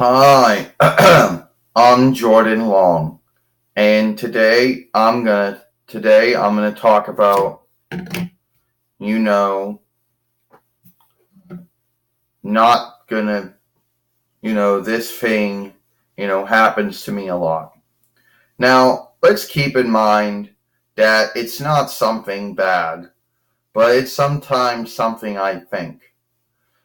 Hi, I'm Jordan Long, and today I'm gonna talk about you know not gonna this thing happens to me a lot. Now let's keep in mind that it's not something bad, but it's sometimes something I think.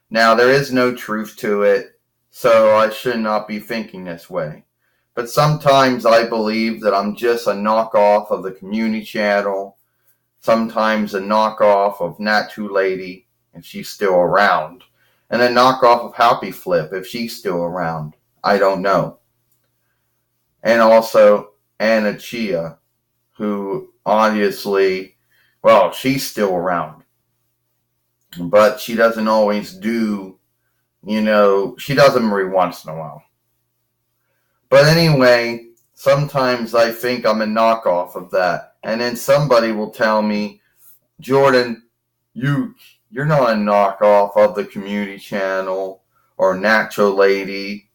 Now there is no truth to it, so I should not be thinking this way. But sometimes I believe that I'm just a knockoff of the Community Channel, sometimes a knockoff of Nat 2 Lady, if she's still around, and a knockoff of Happy Flip, if she's still around. I don't know. And also Anna Chia, who obviously, well, she's still around, but she doesn't always do, she does them every once in a while. But anyway, sometimes I think I'm a knockoff of that. And then somebody will tell me, Jordan, you're not a knockoff of the Community Channel or Nacho Lady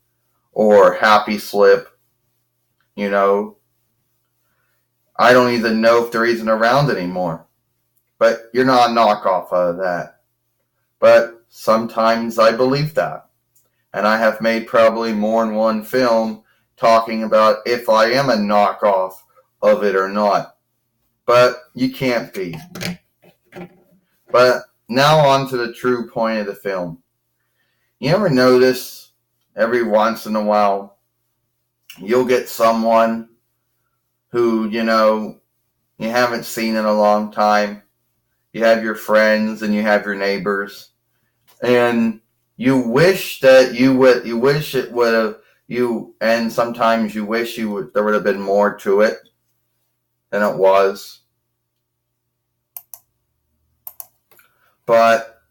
or Happy Slip. I don't even know if they're even around anymore. But you're not a knockoff of that. But sometimes I believe that. And I have made probably more than one film talking about if I am a knockoff of it or not. But you can't be. But now on to the true point of the film. You ever notice every once in a while you'll get someone who, you haven't seen in a long time. You have your friends and you have your neighbors. And you wish that you wish it would have, and sometimes you wish there would have been more to it than it was. But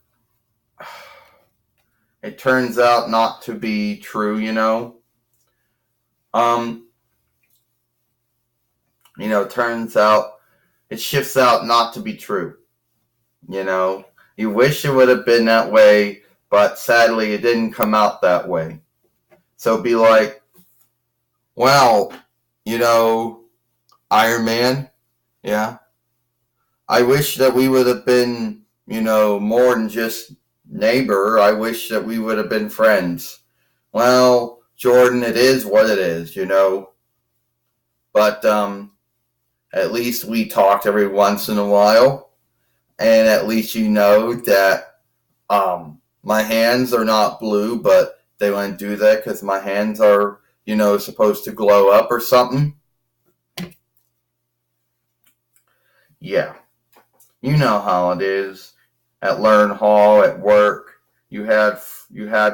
it turns out not to be true, turns out it shifts out not to be true. You wish it would have been that way, but sadly it didn't come out that way. So be like, well, Iron Man, yeah. I wish that we would have been, more than just neighbor. I wish that we would have been friends. Well, Jordan, it is what it is, But at least we talked every once in a while, and at least you know that my hands are not blue, but they wouldn't do that because my hands are, supposed to glow up or something. Yeah. You know how it is. At Learn Hall, at work, you had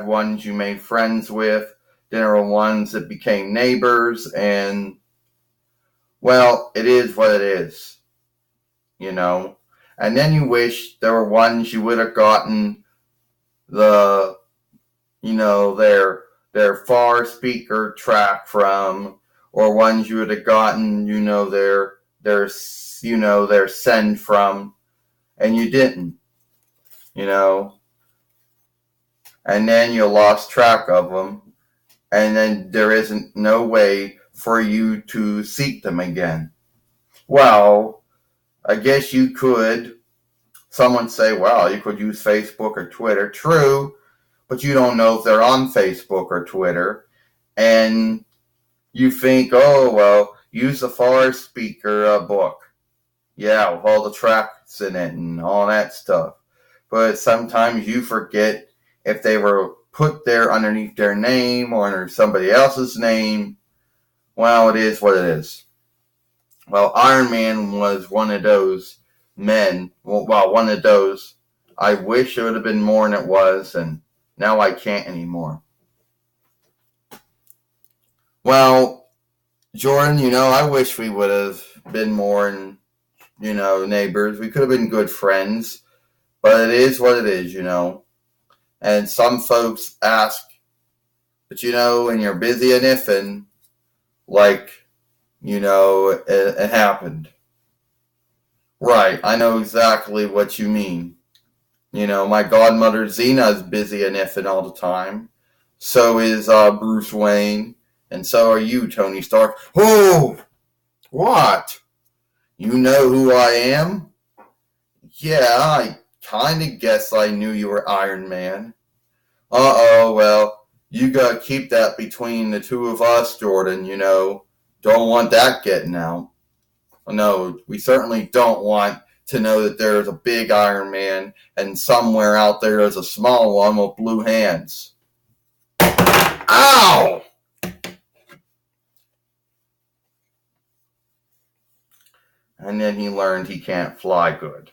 ones you made friends with, then there were ones that became neighbors, and well, it is what it is, And then you wish there were ones you would have gotten the, their far speaker track from, or ones you would have gotten, their send from, and you didn't, and then you lost track of them, and then there isn't no way for you to seek them again. Well, I guess you could. Someone say, well, you could use Facebook or Twitter. True, but you don't know if they're on Facebook or Twitter. And you think, oh, well, use the far speaker book. Yeah, with all the tracks in it and all that stuff. But sometimes you forget if they were put there underneath their name or under somebody else's name. Well, it is what it is. Well, Iron Man was one of those men. Well, one of those. I wish it would have been more than it was, and now I can't anymore. Well, Jordan, I wish we would have been more than, neighbors. We could have been good friends, but it is what it is, And some folks ask, but when you're busy enough and like, it happened. Right, I know exactly what you mean. My godmother Zena is busy enough and all the time. So is Bruce Wayne. And so are you, Tony Stark. Oh! What? You know who I am? Yeah, I kinda guess I knew you were Iron Man. Uh-oh, well, you gotta keep that between the two of us, Jordan, you know. Don't want that getting out. No, we certainly don't want to know that there's a big Iron Man and somewhere out there is a small one with blue hands. Ow! And then he learned he can't fly good.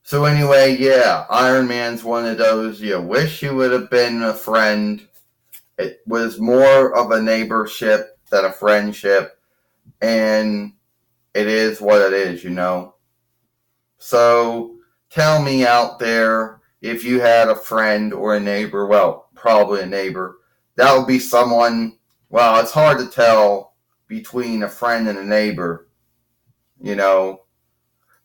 So anyway, yeah, Iron Man's one of those you wish you would have been a friend. It was more of a neighborship than a friendship, and it is what it is, you know. So tell me out there if you had a friend or a neighbor, well, probably a neighbor, that would be someone, well, it's hard to tell between a friend and a neighbor, you know.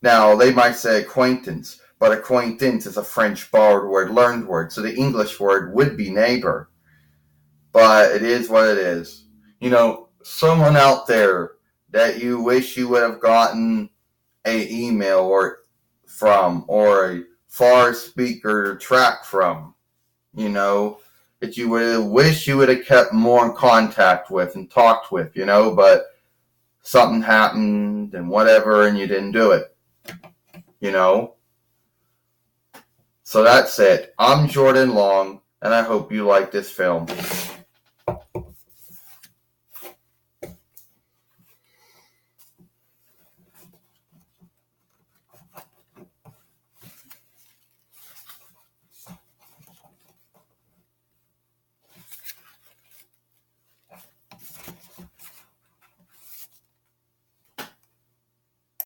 Now, they might say acquaintance, but acquaintance is a French borrowed word, learned word, so the English word would be neighbor. But it is what it is. You know, someone out there that you wish you would have gotten a email or a far speaker track from, you know, that you would have wished you would have kept more in contact with and talked with, you know, but something happened and whatever and you didn't do it, you know. So that's it. I'm Jordan Long, and I hope you like this film.